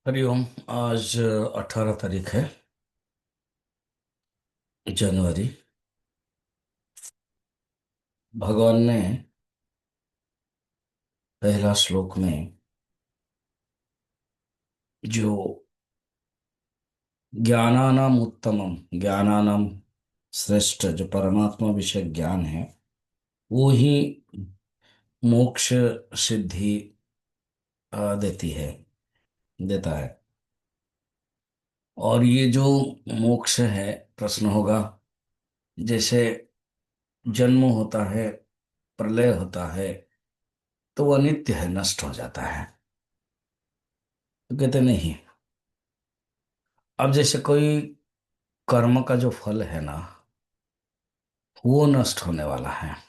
हरिओम। आज 18 तारीख है, जनवरी। भगवान ने पहला श्लोक में जो ज्ञानानाम उत्तमम, ज्ञानानाम श्रेष्ठ, जो परमात्मा विषय ज्ञान है, वो ही मोक्ष सिद्धि देती है, देता है। और ये जो मोक्ष है, प्रश्न होगा, जैसे जन्म होता है, प्रलय होता है, तो वो अनित्य है, नष्ट हो जाता है। तो कहते नहीं। अब जैसे कोई कर्म का जो फल है ना, वो नष्ट होने वाला है,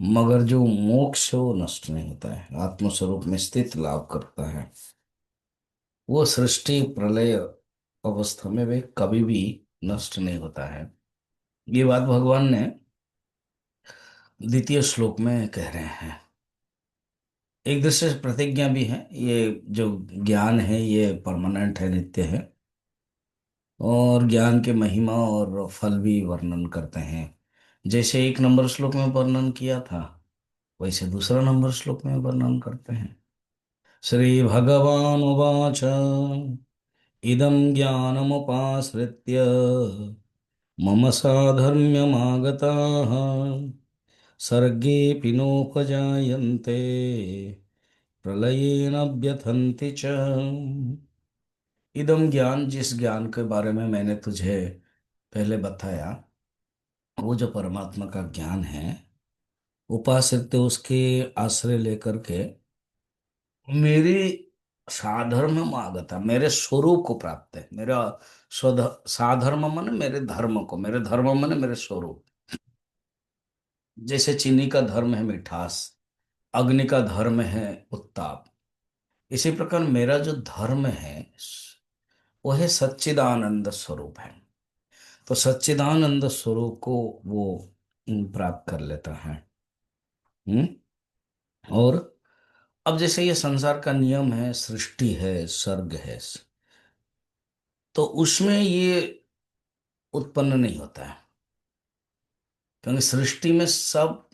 मगर जो मोक्ष है वो नष्ट नहीं होता है, आत्मस्वरूप में स्थित लाभ करता है। वो सृष्टि प्रलय अवस्था में वे कभी भी नष्ट नहीं होता है। ये बात भगवान ने द्वितीय श्लोक में कह रहे हैं। एक दृष्टि से प्रतिज्ञा भी है। ये जो ज्ञान है ये परमानेंट है, नित्य है। और ज्ञान के महिमा और फल भी वर्णन करते हैं। जैसे एक नंबर श्लोक में वर्णन किया था, वैसे दूसरा नंबर श्लोक में वर्णन करते हैं। श्री भगवान उवाच इदं ज्ञानमुपाश्रित्य मम साधर्म्यमागताः सर्गेऽपि नोपजायन्ते प्रलयेन व्यथन्ति च। इदम ज्ञान, जिस ज्ञान के बारे में मैंने तुझे पहले बताया, वो जो परमात्मा का ज्ञान है, उपाश्रित, उसके आश्रय लेकर के मेरी साधर्म में आगता, मेरे स्वरूप को प्राप्त है। मेरा स्वध साधर्म मन मेरे धर्म को, मेरे धर्म मन मेरे स्वरूप। जैसे चीनी का धर्म है मिठास, अग्नि का धर्म है उत्ताप, इसी प्रकार मेरा जो धर्म है वो है सच्चिदानंद स्वरूप है। तो सच्चिदानंद स्वरूप को वो प्राप्त कर लेता है। हम्म। और अब जैसे ये संसार का नियम है, सृष्टि है, सर्ग है, तो उसमें ये उत्पन्न नहीं होता है, क्योंकि सृष्टि में सब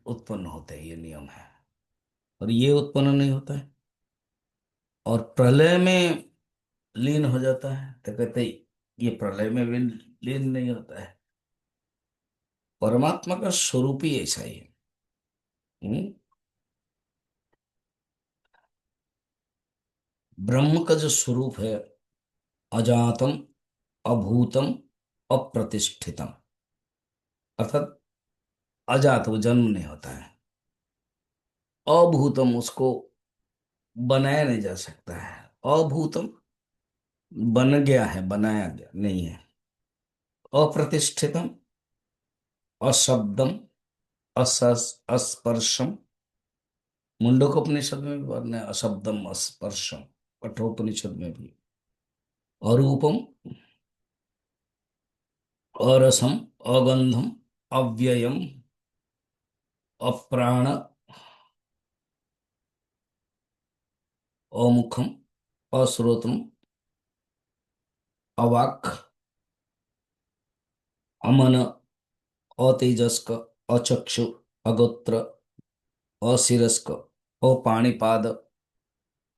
उत्पन्न होते हैं, ये नियम है। और ये उत्पन्न नहीं होता है, और प्रलय में लीन हो जाता है। तो कहते ये प्रलय में भी लीन नहीं होता है। परमात्मा का स्वरूप ही ऐसा ही है। हम्म? ब्रह्म का जो स्वरूप है, अजातम, अभूतम, अप्रतिष्ठितम, अर्थात अजात, वो जन्म नहीं होता है। अभूतम, उसको बनाया नहीं जा सकता है। अभूतम, बन गया है, बनाया गया नहीं है। अप्रतिष्ठितम, अशब्दम, अस्पर्शम, मुंडकोपनिषद में भी वर्णन है, अशब्दम अस्पर्शम, कठोपनिषद में भी। अरूपम, अरसम, अगंधम, अव्ययम, अप्राण, अमुखम, अश्रोत्रम, अवाक, अमन, अतेजस्क, अचक्षु, अगोत्र, अशिरस्क, अपाणिपाद।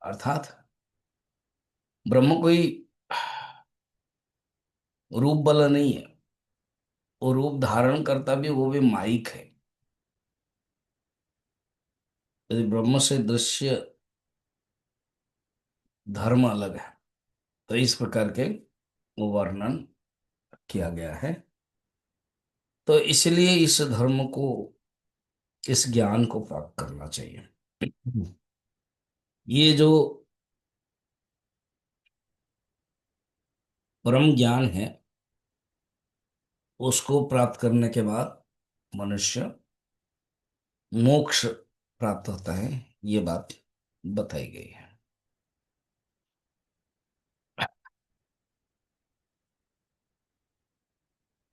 अर्थात ब्रह्म कोई रूप बल नहीं है, वो रूप धारण करता भी, वो भी माइक है। यदि ब्रह्म से दृश्य धर्म अलग है, तो इस प्रकार के वो वर्णन किया गया है। तो इसलिए इस धर्म को, इस ज्ञान को प्राप्त करना चाहिए। ये जो परम ज्ञान है, उसको प्राप्त करने के बाद मनुष्य मोक्ष प्राप्त होता है, ये बात बताई गई है।